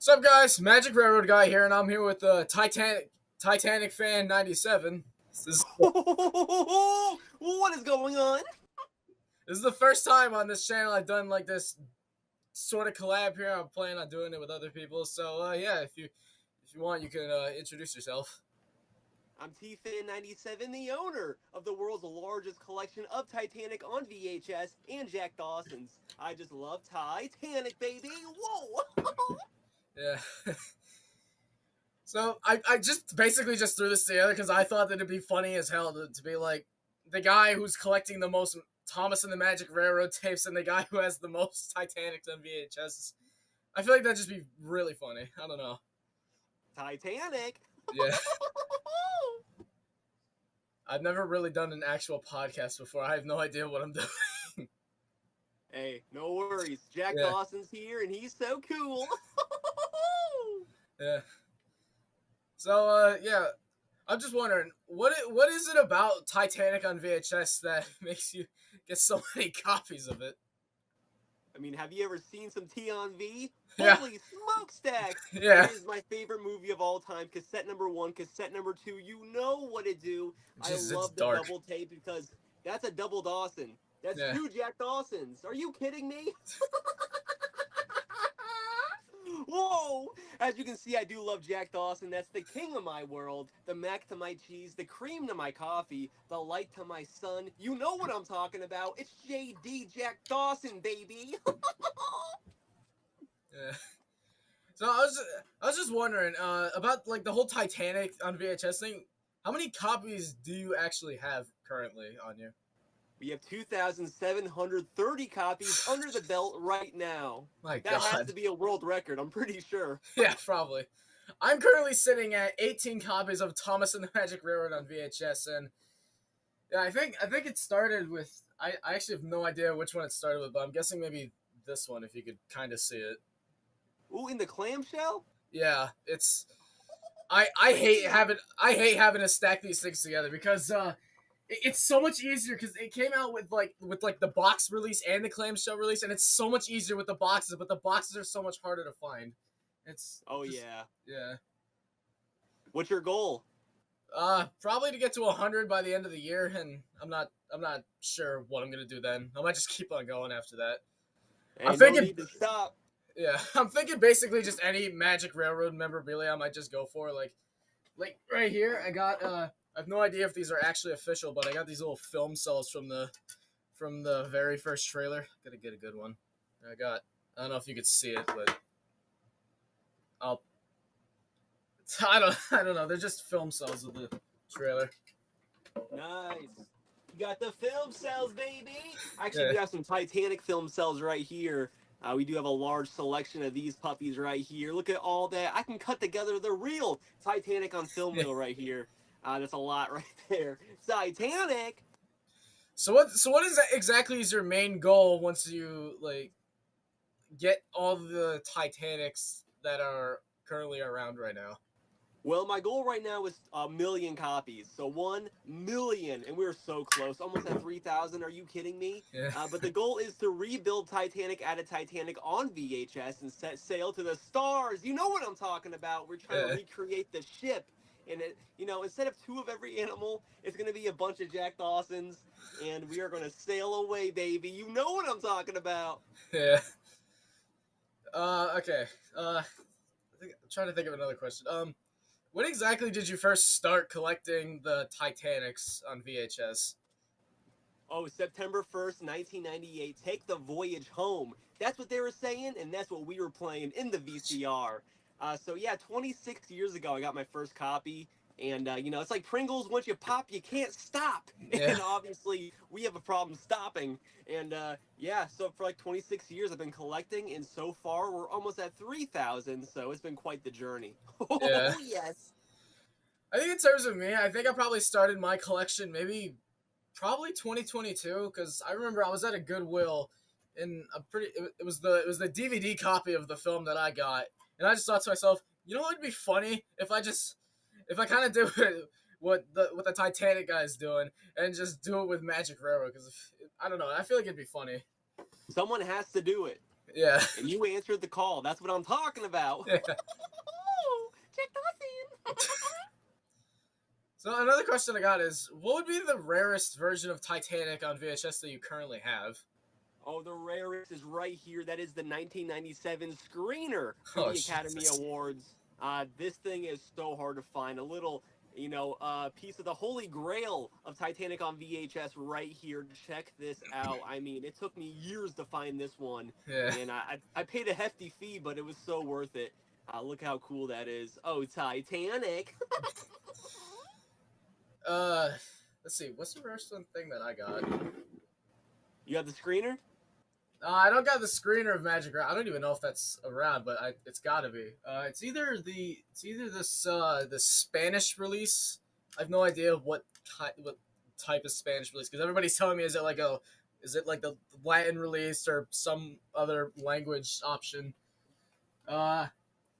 What's up, guys? Magic Railroad Guy here, and I'm here with TitanicFan97. This is, What is going on? this is the first time on this channel I've done like this sort of collab here. I'm planning on doing it with other people. So yeah, if you want, you can introduce yourself. I'm TFan97, the owner of the world's largest collection of Titanic on VHS and Jack Dawson's. I just love Titanic, baby! Whoa! Yeah. So I just basically just threw this together because I thought that it'd be funny as hell to be like the guy who's collecting the most Thomas and the Magic Railroad tapes and the guy who has the most Titanics on VHS. I feel like that'd just be really funny. I don't know. Titanic! Yeah. I've never really done an actual podcast before. I have no idea what I'm doing. Hey, no worries. Jack Yeah. Dawson's here and he's so cool. Yeah. So yeah, I'm just wondering what is it about Titanic on VHS that makes you get so many copies of it? I mean, have you ever seen some T on V? Yeah. Holy smokestacks! Yeah. It is my favorite movie of all time. Cassette number 1, cassette number 2. You know what to do. Jesus, I love it's the dark. double tape because that's a double Dawson. That's Yeah. 2 Jack Dawsons. Are you kidding me? Whoa! As you can see, I do love Jack Dawson. That's the king of my world. The mac to my cheese, the cream to my coffee, the light to my sun. You know what I'm talking about. It's JD Jack Dawson, baby. Yeah. So I was just wondering about like the whole Titanic on VHS thing. How many copies do you actually have currently on you? We have 2,730 copies under the belt right now. My That has God. to be a world record, I'm pretty sure. Yeah, probably. I'm currently sitting at 18 copies of Thomas and the Magic Railroad on VHS, and yeah, I think it started with I actually have no idea which one it started with, but I'm guessing maybe this one if you could kind of see it. Ooh, in the clamshell? Yeah, it's I hate having to stack these things together because it's so much easier because it came out with the box release and the clamshell release, and it's so much easier with the boxes, but the boxes are so much harder to find. It's Yeah. Yeah. What's your goal? Probably to get to 100 by the end of the year, and I'm not sure what I'm gonna do then. I might just keep on going after that. I'm thinking, no need to stop. Yeah, I'm thinking basically just any Magic Railroad memorabilia I might just go for. Like right here, I got I have no idea if these are actually official, but I got these little film cells from the very first trailer. Gotta get a good one. I don't know if you could see it, but I don't know. They're just film cells of the trailer. Nice. You got the film cells, baby. Actually, Yeah. we have some Titanic film cells right here. We do have a large selection of these puppies right here. Look at all that. I can cut together the real Titanic on film reel right here. That's a lot right there. Titanic. So what is exactly is your main goal once you like get all the Titanics that are currently around right now? Well, my goal right now is 1 million copies. So 1 million, and we're so close. Almost at 3,000. Are you kidding me? Yeah. But the goal is to rebuild Titanic at a Titanic on VHS and set sail to the stars. You know what I'm talking about. We're trying to recreate the ship. And instead of 2 of every animal, it's going to be a bunch of Jack Dawsons. And we are going to sail away, baby. You know what I'm talking about. Yeah. Okay. I'm trying to think of another question. When exactly did you first start collecting the Titanics on VHS? Oh, September 1st, 1998. Take the voyage home. That's what they were saying, and that's what we were playing in the VCR. So yeah, 26 years ago, I got my first copy. And, it's like Pringles. Once you pop, you can't stop. Yeah. And obviously, we have a problem stopping. And, yeah, so for like 26 years, I've been collecting. And so far, we're almost at 3,000. So it's been quite the journey. Yeah. Oh, yes. I think in terms of me, I think I probably started my collection probably 2022, because I remember I was at a Goodwill and it was the DVD copy of the film that I got, and I just thought to myself, you know what would be funny if I kind of do what the Titanic guy's doing and just do it with Magic Railroad, because I don't know, I feel like it'd be funny. Someone has to do it. Yeah. And you answered the call. That's what I'm talking about. Yeah. Check the scene. So another question I got is, what would be the rarest version of Titanic on VHS that you currently have? Oh, the rarest is right here. That is the 1997 screener for Oh, the Academy Jesus. Awards. This thing is so hard to find. A little, piece of the holy grail of Titanic on VHS right here. Check this out. I mean, it took me years to find this one, Yeah. and I paid a hefty fee, but it was so worth it. Look how cool that is. Oh, Titanic. Let's see. What's the rarest one thing that I got? You have the screener? I don't got the screener of Magic Round. I don't even know if that's around, but it's got to be. It's either this the Spanish release. I have no idea what type of Spanish release, because everybody's telling me is it like the Latin release or some other language option.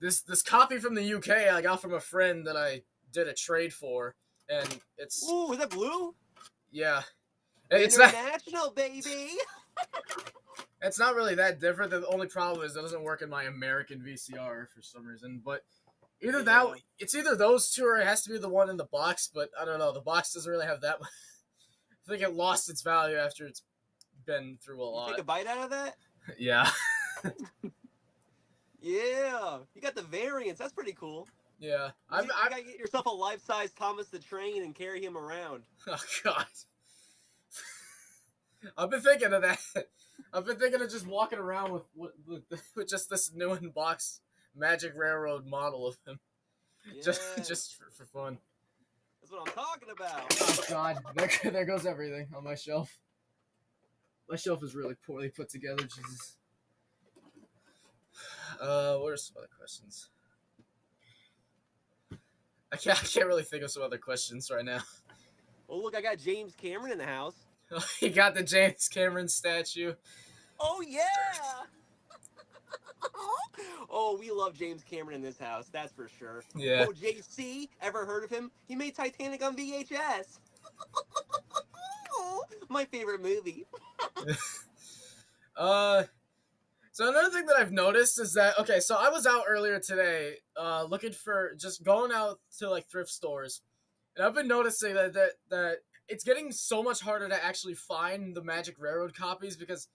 This copy from the UK I got from a friend that I did a trade for, and it's Ooh, is that blue? yeah. It's not. International, baby. It's not really that different. The only problem is it doesn't work in my American VCR for some reason. But either that, it's either those two, or it has to be the one in the box. But I don't know. The box doesn't really have that much. I think it lost its value after it's been through a lot. You take a bite out of that? Yeah. Yeah. You got the variants. That's pretty cool. Yeah. You gotta get yourself a life-size Thomas the Train and carry him around. Oh God. I've been thinking of that. I've been thinking of just walking around with just this new in-box Magic Railroad model of him, Yeah. just for fun. That's what I'm talking about. Oh God, there goes everything on my shelf. My shelf is really poorly put together. Jesus. What are some other questions? I can't really think of some other questions right now. Oh, look, I got James Cameron in the house. You got the James Cameron statue. Oh, yeah! Oh, we love James Cameron in this house, that's for sure. Yeah. Oh, JC, ever heard of him? He made Titanic on VHS. My favorite movie. So another thing that I've noticed is that, okay, so I was out earlier today, looking for, just going out to like thrift stores, and I've been noticing that it's getting so much harder to actually find the Magic Railroad copies, because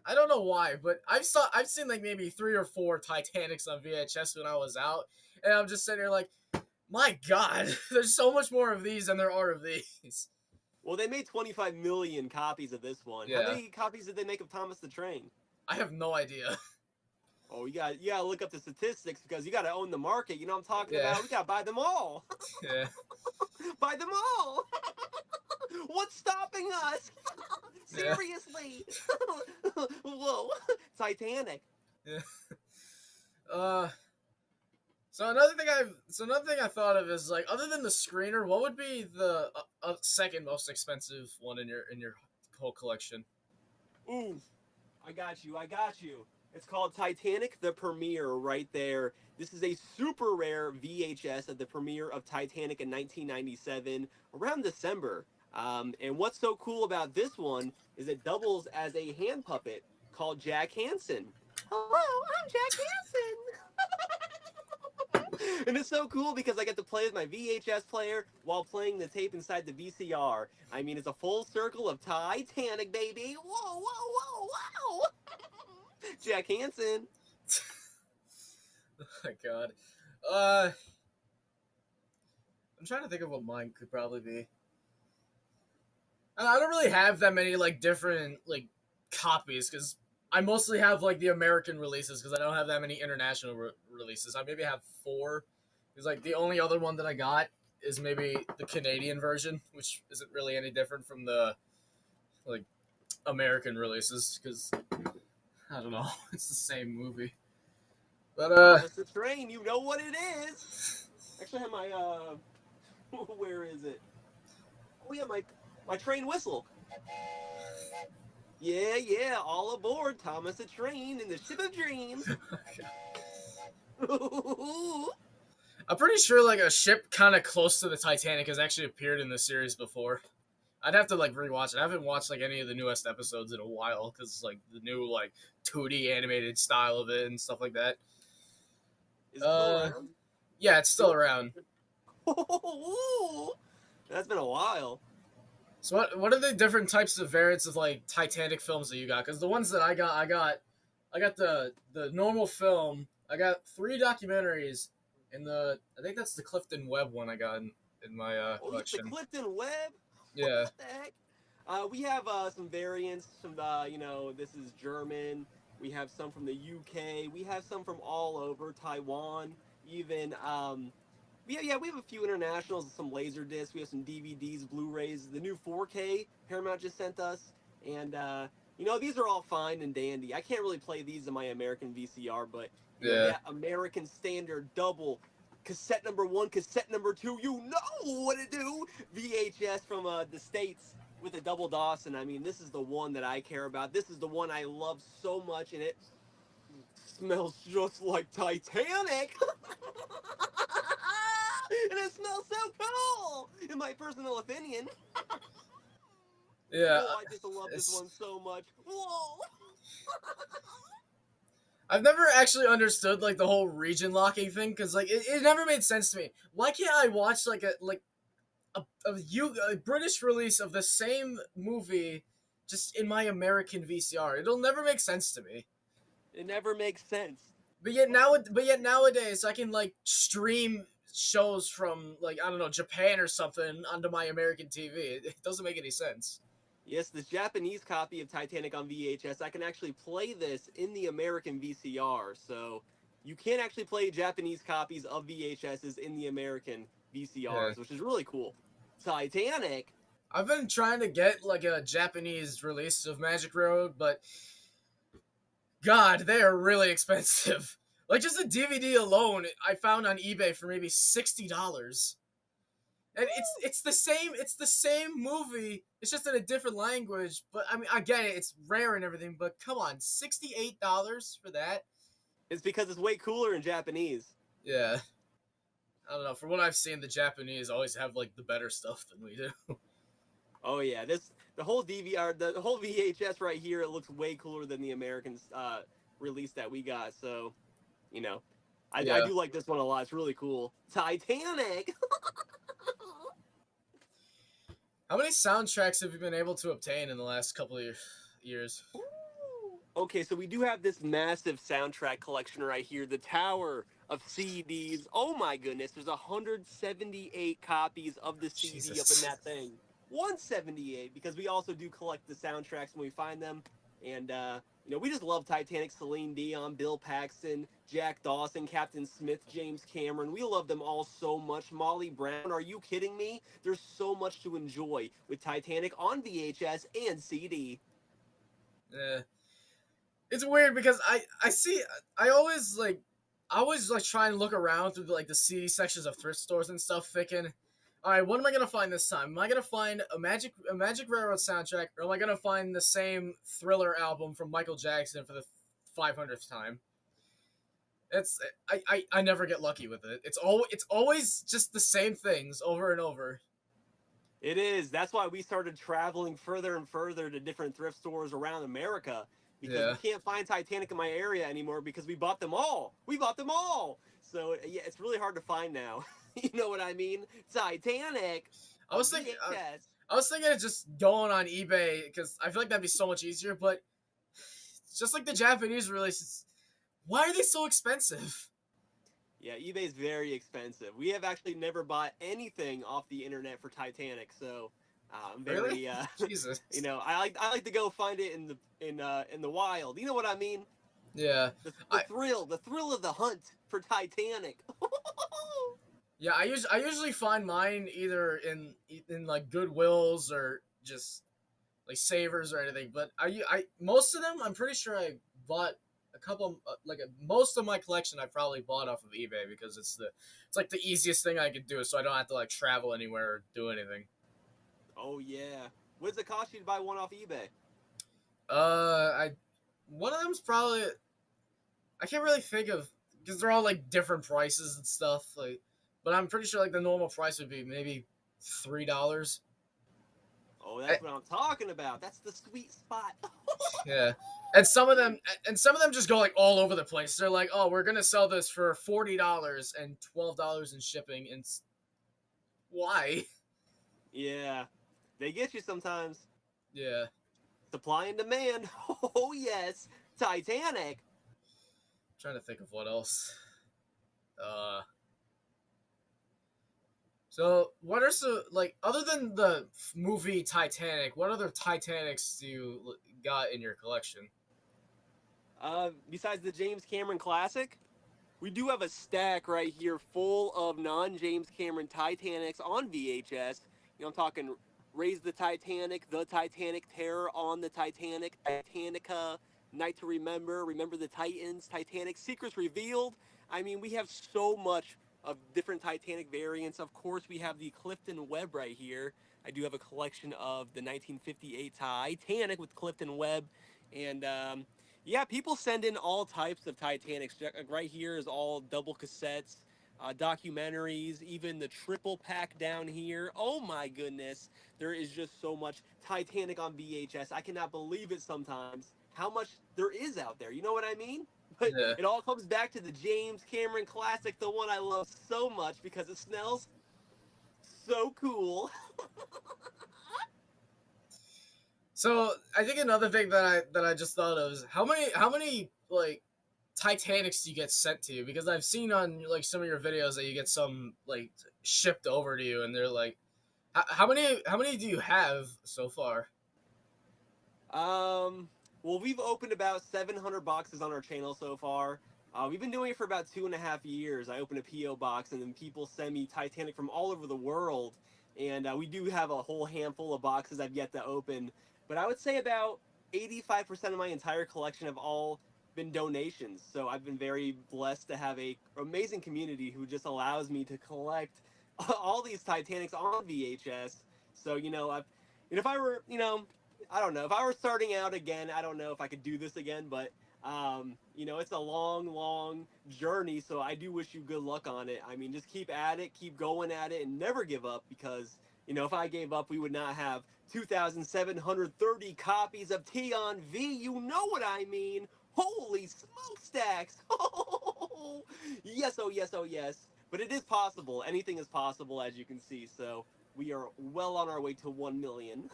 I don't know why, but I've seen like maybe 3 or 4 Titanics on VHS when I was out, and I'm just sitting here like, my God, there's so much more of these than there are of these. Well, they made 25 million copies of this one. Yeah. How many copies did they make of Thomas the Train? I have no idea. Oh, you gotta look up the statistics, because you gotta own the market. You know what I'm talking Yeah. about? We gotta buy them all. Yeah. Buy them all. What's stopping us? Yeah. Seriously. Whoa. Titanic. Yeah. So another thing I thought of is, like, other than the screener, what would be the second most expensive one in your whole collection? Ooh, I got you. It's called Titanic the Premiere right there. This is a super rare VHS of the premiere of Titanic in 1997, around December. And what's so cool about this one is it doubles as a hand puppet called Jack Hansen. Hello, I'm Jack Hansen. And it's so cool because I get to play with my VHS player while playing the tape inside the VCR. I mean, it's a full circle of Titanic, baby. Whoa, whoa, whoa, whoa. Jack Hansen. Oh my God. I'm trying to think of what mine could probably be. I don't really have that many like different like copies, because I mostly have like the American releases, because I don't have that many international releases. I maybe have 4. Because like the only other one that I got is maybe the Canadian version, which isn't really any different from the like American releases, because I don't know, it's the same movie. But It's the Train, you know what it is. Actually, I have my where is it? Oh yeah, my train whistle. Yeah, all aboard Thomas the Train in the ship of dreams. I'm pretty sure like a ship kind of close to the Titanic has actually appeared in the series before. I'd have to like rewatch it. I haven't watched like any of the newest episodes in a while because like the new like 2D animated style of it and stuff like that. Is it still Uh, around? yeah, it's still around. That's been a while. So what are the different types of variants of like Titanic films that you got? Because the ones that I got the normal film. I got 3 documentaries, and I think that's the Clifton Webb one I got in my Oh, you have the collection. Clifton Webb? Yeah, What the heck? We have some variants. Some, this is German. We have some from the UK. We have some from all over Taiwan. Even we have a few internationals, some laser discs. We have some DVDs, Blu-rays. The new 4K Paramount just sent us, and these are all fine and dandy. I can't really play these in my American VCR, but yeah, that American standard double cassette number 1, cassette number 2. You know what to do. VHS from the States with a double DOS, and I mean, this is the one that I care about. This is the one I love so much, and it smells just like Titanic. And it smells so cool, in my personal opinion. yeah. Oh, I just love this It's one so much. Whoa. I've never actually understood like the whole region locking thing because like it never made sense to me. Why can't I watch like a British release of the same movie just in my American VCR? It'll never make sense to me. It never makes sense. But yet nowadays I can like stream shows from like I don't know Japan or something onto my American TV. It doesn't make any sense. Yes, this Japanese copy of Titanic on VHS, I can actually play this in the American VCR. So you can actually play Japanese copies of VHSs in the American Yeah. VCRs, which is really cool. Titanic. I've been trying to get like a Japanese release of Magic Road, but God, they are really expensive. Like just a DVD alone, I found on eBay for maybe $60. And it's the same movie. It's just in a different language. But I mean, I get it. It's rare and everything. But come on, $68 for that? It's because it's way cooler in Japanese. Yeah, I don't know. From what I've seen, the Japanese always have like the better stuff than we do. Oh yeah, the whole DVR, the whole VHS right here, it looks way cooler than the American release that we got. So, you know, I Yeah. do like this one a lot. It's really cool. Titanic. How many soundtracks have you been able to obtain in the last couple of years? Okay, so we do have this massive soundtrack collection right here, the Tower of CDs. Oh my goodness, there's 178 copies of the CD up in Jesus. that thing. 178, because we also do collect the soundtracks when we find them. And, we just love Titanic, Celine Dion, Bill Paxton, Jack Dawson, Captain Smith, James Cameron. We love them all so much. Molly Brown, are you kidding me? There's so much to enjoy with Titanic on VHS and CD. Yeah. It's weird because I see I always like try and look around through like the CD sections of thrift stores and stuff, thinking, all right, what am I gonna find this time? Am I gonna find a Magic Railroad soundtrack, or am I gonna find the same Thriller album from Michael Jackson for the 500th time? It's I never get lucky with it. It's always just the same things over and over. It is. That's why we started traveling further and further to different thrift stores around America because we Yeah. can't find Titanic in my area anymore because we bought them all. We bought them all. So yeah, it's really hard to find now. You know what I mean? Titanic I on was thinking VHS. I was thinking of just going on eBay because I feel like that'd be so much easier. But it's just like the Japanese releases, why are they so expensive? Yeah, eBay's very expensive. We have actually never bought anything off the internet for Titanic, so I'm Really? very Jesus. I like to go find it in the wild. You know what I mean? Yeah. I The thrill of the hunt for Titanic. yeah. I usually find mine either in like Goodwills or just like Savers or anything. But I most of them I'm pretty sure I bought a couple most of my collection I probably bought off of eBay because it's like the easiest thing I could do, so I don't have to like travel anywhere or do anything. Oh yeah. What does it cost you to buy one off eBay? I one of them's probably I can't really think of because they're all like different prices and stuff. Like, but I'm pretty sure like the normal price would be maybe $3. Oh, that's what I'm talking about. That's the sweet spot. Yeah. And some of them just go like all over the place. They're like, "Oh, we're gonna sell this for $40 and $12 in shipping." And why? Yeah, they get you sometimes. Yeah. Supply and demand. Oh yes, Titanic. I'm trying to think of what else. Uh. So, what are some like other than the movie Titanic? What other Titanics do you got in your collection? Besides the James Cameron classic, we do have a stack right here full of non-James Cameron Titanics on VHS. You know, I'm talking Raise the Titanic, The Titanic, Terror on the Titanic, Titanica, Night to Remember, Remember the Titans, Titanic, Secrets Revealed. I mean, we have so much of different Titanic variants. Of course, we have the Clifton Webb right here. I do have a collection of the 1958 Titanic with Clifton Webb. And yeah, people send in all types of Titanics. Right here is all double cassettes, documentaries, even the triple pack down here. Oh my goodness. There is just so much Titanic on VHS. I cannot believe it sometimes how much there is out there. You know what I mean? But Yeah. it all comes back to the James Cameron classic, the one I love so much because it smells so cool. So I think another thing that I just thought of is how many like Titanics do you get sent to you? Because I've seen on like some of your videos that you get some like shipped over to you, and they're like, how many do you have so far? Um, well, we've opened about 700 boxes on our channel so far. We've been doing it for about 2.5 years. I open a PO box, and then people send me Titanic from all over the world. And we do have a whole handful of boxes I've yet to open. But I would say about 85% of my entire collection have all been donations. So I've been very blessed to have a amazing community who just allows me to collect all these Titanics on VHS. So if I were I don't know. If I were starting out again, I don't know if I could do this again, but it's a long, long journey. So I do wish you good luck on it. I mean, just keep at it, keep going at it, and never give up because if I gave up, we would not have 2,730 copies of T on V. You know what I mean? Holy smokestacks! Oh yes, oh yes, oh yes. But it is possible. Anything is possible, as you can see. So we are well on our way to 1 million.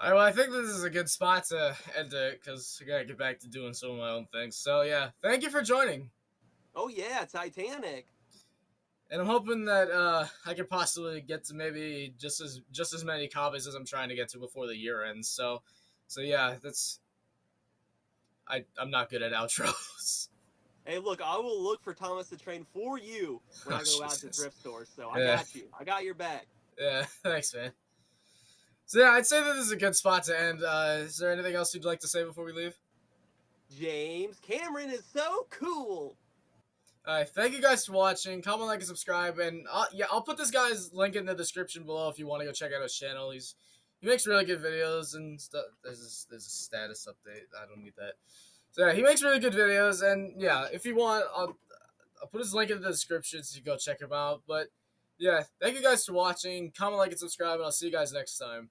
All right, well, I think this is a good spot to end it because I gotta get back to doing some of my own things. So yeah, thank you for joining, Oh yeah, Titanic. and I'm hoping that I can possibly get to maybe just as many copies as I'm trying to get to before the year ends. So yeah, I'm not good at outros. Hey, look, I will look for Thomas the Train for you when Oh I go out to Jesus. thrift stores. So I Yeah, got you. I got your back. yeah. Thanks, man. So yeah, I'd say that this is a good spot to end. Is there anything else you'd like to say before we leave? James Cameron is so cool. All right, thank you guys for watching. Comment, like, and subscribe, and I'll put this guy's link in the description below if you want to go check out his channel. He makes really good videos and stuff. There's a status update. I don't need that. So yeah, he makes really good videos, and yeah, if you want, I'll put his link in the description so you go check him out. But yeah, thank you guys for watching. Comment, like, and subscribe, and I'll see you guys next time.